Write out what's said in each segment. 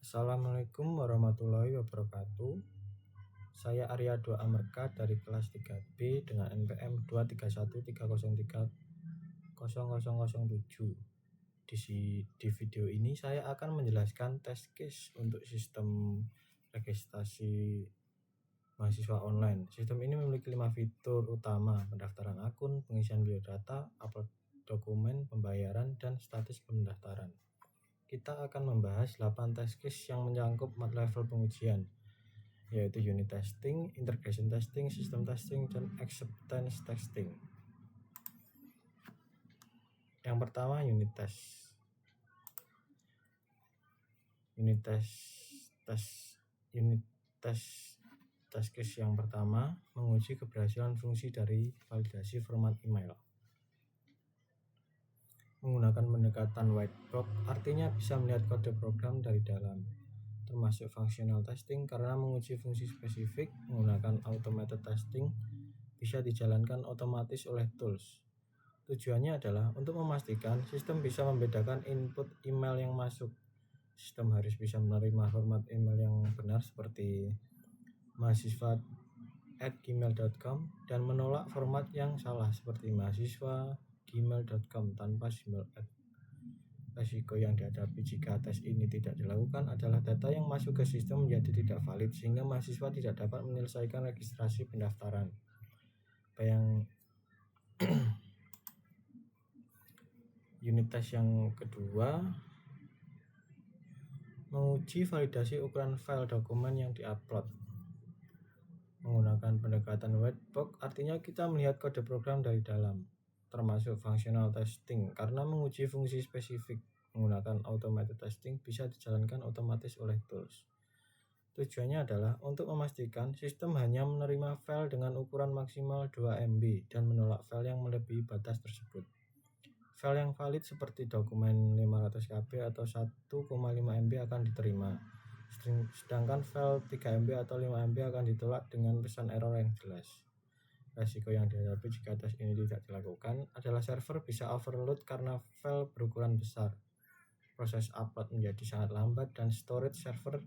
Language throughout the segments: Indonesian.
Assalamualaikum warahmatullahi wabarakatuh. Saya Aryado Amerka dari kelas 3B dengan NPM 23130300007. Di video ini saya akan menjelaskan test case untuk sistem registrasi mahasiswa online. Sistem ini memiliki 5 fitur utama: pendaftaran akun, pengisian biodata, upload dokumen, pembayaran, dan status pendaftaran. Kita akan membahas 8 test case yang menyangkut level pengujian, yaitu unit testing, integration testing, system testing, dan acceptance testing. Yang pertama, unit test. Test case yang pertama menguji keberhasilan fungsi dari validasi format email. Menggunakan pendekatan white box, artinya bisa melihat kode program dari dalam, termasuk functional testing karena menguji fungsi spesifik. Menggunakan automated testing, bisa dijalankan otomatis oleh tools. Tujuannya adalah untuk memastikan sistem bisa membedakan input email yang masuk. Sistem harus bisa menerima format email yang benar seperti mahasiswa@gmail.com dan menolak format yang salah seperti mahasiswa@gmail.com tanpa simbol @. Risiko yang dihadapi jika tes ini tidak dilakukan adalah data yang masuk ke sistem menjadi tidak valid sehingga mahasiswa tidak dapat menyelesaikan registrasi pendaftaran. Unit test yang kedua menguji validasi ukuran file dokumen yang diupload. Menggunakan pendekatan white box, artinya kita melihat kode program dari dalam, termasuk functional testing karena menguji fungsi spesifik. Menggunakan automated testing, bisa dijalankan otomatis oleh tools. Tujuannya adalah untuk memastikan sistem hanya menerima file dengan ukuran maksimal 2 MB dan menolak file yang melebihi batas tersebut. File yang valid seperti dokumen 500 KB atau 1,5 MB akan diterima, sedangkan file 3 MB atau 5 MB akan ditolak dengan pesan error yang jelas. Risiko yang dihadapi jika tes ini tidak dilakukan adalah server bisa overload karena file berukuran besar, proses upload menjadi sangat lambat, dan storage server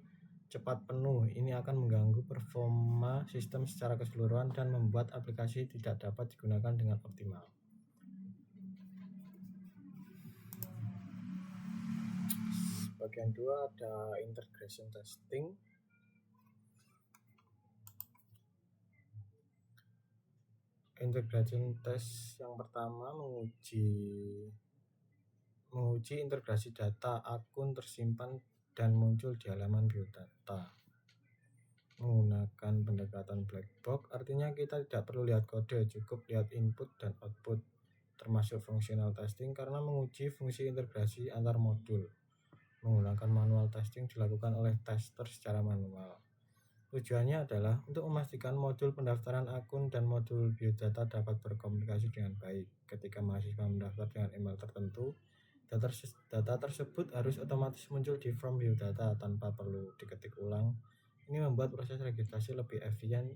cepat penuh. Ini akan mengganggu performa sistem secara keseluruhan dan membuat aplikasi tidak dapat digunakan dengan optimal. Bagian 2 ada integration testing. Integration test yang pertama menguji integrasi data akun tersimpan dan muncul di halaman biodata. Menggunakan pendekatan black box, artinya kita tidak perlu lihat kode, cukup lihat input dan output, termasuk functional testing karena menguji fungsi integrasi antar modul. Menggunakan manual testing dilakukan oleh tester secara manual. Tujuannya adalah untuk memastikan modul pendaftaran akun dan modul biodata dapat berkomunikasi dengan baik. Ketika mahasiswa mendaftar dengan email tertentu, data tersebut harus otomatis muncul di form biodata tanpa perlu diketik ulang. Ini membuat proses registrasi lebih efisien.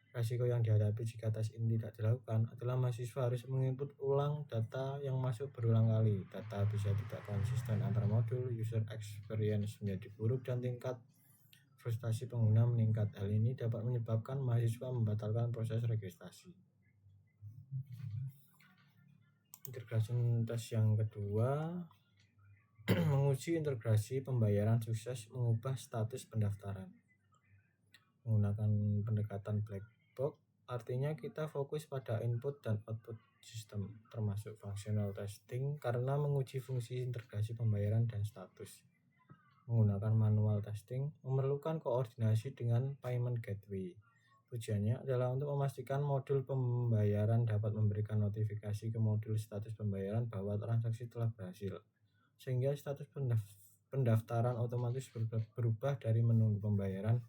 Risiko yang dihadapi jika tes ini tidak dilakukan adalah mahasiswa harus menginput ulang data yang masuk berulang kali. Data bisa tidak konsisten antar modul, user experience menjadi buruk, dan tingkat frustasi pengguna meningkat. Hal ini dapat menyebabkan mahasiswa membatalkan proses registrasi. Integration test yang kedua menguji integrasi pembayaran sukses mengubah status pendaftaran. Menggunakan pendekatan black box, artinya kita fokus pada input dan output sistem, termasuk functional testing karena menguji fungsi integrasi pembayaran dan status. Menggunakan manual testing memerlukan koordinasi dengan payment gateway. Tujuannya adalah untuk memastikan modul pembayaran dapat memberikan notifikasi ke modul status pembayaran bahwa transaksi telah berhasil, sehingga status pendaftaran otomatis berubah dari menunggu pembayaran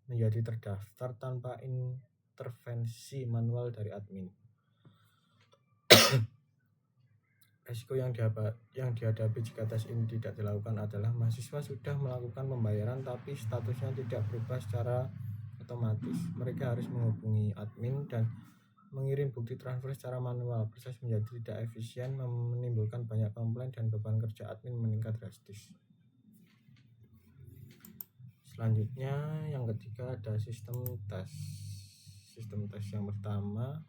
menjadi terdaftar tanpa intervensi manual dari admin. Risiko yang dihadapi jika tes ini tidak dilakukan adalah mahasiswa sudah melakukan pembayaran tapi statusnya tidak berubah secara otomatis. Mereka harus menghubungi admin dan mengirim bukti transfer secara manual. Proses menjadi tidak efisien, menimbulkan banyak komplain, dan beban kerja admin meningkat drastis. Selanjutnya yang ketiga ada sistem tes. Sistem tes yang pertama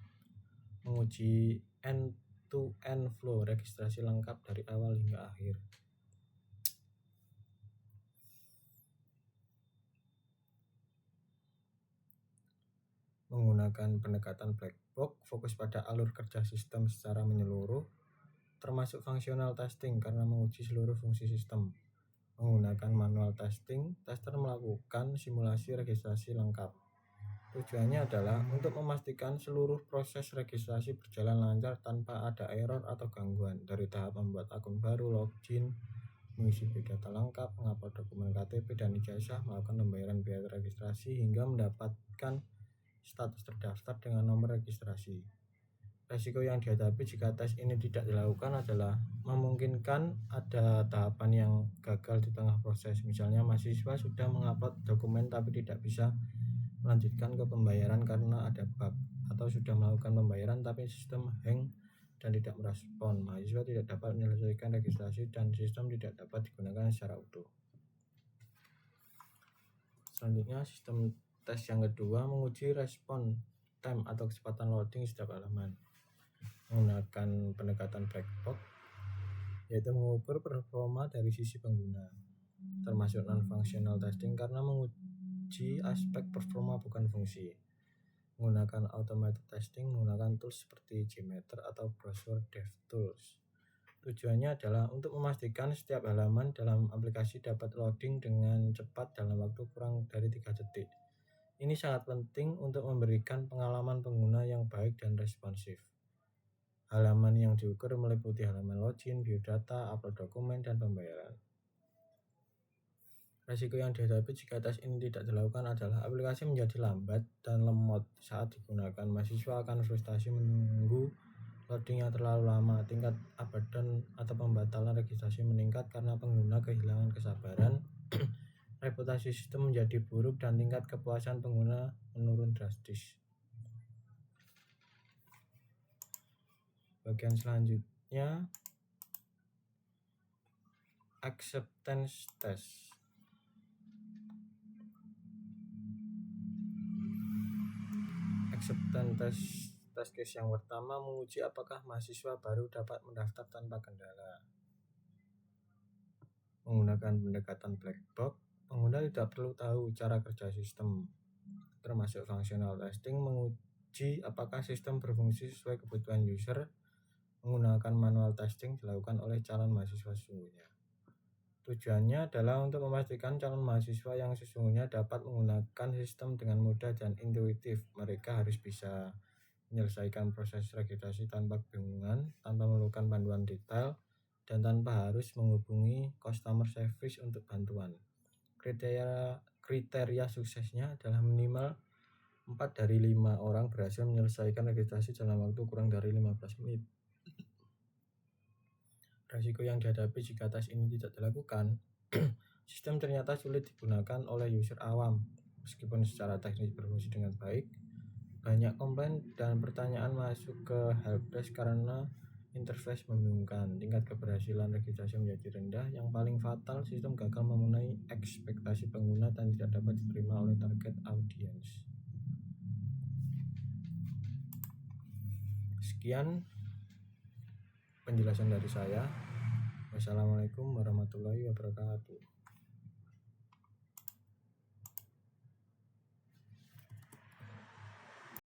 menguji end-to-end flow registrasi lengkap dari awal hingga akhir. Menggunakan pendekatan black box, fokus pada alur kerja sistem secara menyeluruh, termasuk functional testing karena menguji seluruh fungsi sistem. Menggunakan manual testing, tester melakukan simulasi registrasi lengkap. Tujuannya adalah untuk memastikan seluruh proses registrasi berjalan lancar tanpa ada error atau gangguan, dari tahap membuat akun baru, login, mengisi biodata lengkap, mengupload dokumen KTP dan ijazah, melakukan pembayaran biaya registrasi, hingga mendapatkan status terdaftar dengan nomor registrasi. Resiko yang dihadapi jika tes ini tidak dilakukan adalah memungkinkan ada tahapan yang gagal di tengah proses. Misalnya mahasiswa sudah mengupload dokumen tapi tidak bisa melanjutkan ke pembayaran karena ada bug, atau sudah melakukan pembayaran tapi sistem hang dan tidak merespon. Mahasiswa tidak dapat menyelesaikan registrasi dan sistem tidak dapat digunakan secara utuh. Selanjutnya sistem tes yang kedua menguji respon time atau kecepatan loading setiap halaman. Menggunakan pendekatan black box, yaitu mengukur performa dari sisi pengguna, termasuk non-functional testing karena menguji aspek performa bukan fungsi. Menggunakan automated testing, menggunakan tools seperti Gmeter atau Browser DevTools. Tujuannya adalah untuk memastikan setiap halaman dalam aplikasi dapat loading dengan cepat dalam waktu kurang dari 3 detik. Ini sangat penting untuk memberikan pengalaman pengguna yang baik dan responsif. Halaman yang diukur meliputi halaman login, biodata, upload dokumen, dan pembayaran. Resiko yang dihadapi jika tes ini tidak dilakukan adalah aplikasi menjadi lambat dan lemot saat digunakan. Mahasiswa akan frustasi menunggu loading yang terlalu lama, tingkat abadan atau pembatalan registrasi meningkat karena pengguna kehilangan kesabaran, reputasi sistem menjadi buruk, dan tingkat kepuasan pengguna menurun drastis. Bagian selanjutnya, acceptance test. Acceptance test case yang pertama menguji apakah mahasiswa baru dapat mendaftar tanpa kendala. Menggunakan pendekatan black box, pengguna tidak perlu tahu cara kerja sistem, termasuk functional testing, menguji apakah sistem berfungsi sesuai kebutuhan user. Menggunakan manual testing dilakukan oleh calon mahasiswa sesungguhnya. Tujuannya adalah untuk memastikan calon mahasiswa yang sesungguhnya dapat menggunakan sistem dengan mudah dan intuitif. Mereka harus bisa menyelesaikan proses registrasi tanpa kebingungan, tanpa memerlukan panduan detail, dan tanpa harus menghubungi customer service untuk bantuan. Kriteria suksesnya adalah minimal 4 dari 5 orang berhasil menyelesaikan registrasi dalam waktu kurang dari 15 menit. Risiko yang dihadapi jika tes ini tidak dilakukan, sistem ternyata sulit digunakan oleh user awam. Meskipun secara teknis berfungsi dengan baik, banyak komplain dan pertanyaan masuk ke helpdesk karena interface membingungkan. Tingkat keberhasilan registrasi menjadi rendah. Yang paling fatal, sistem gagal memenuhi ekspektasi pengguna dan tidak dapat diterima oleh target audience. Sekian penjelasan dari saya. Wassalamualaikum warahmatullahi wabarakatuh.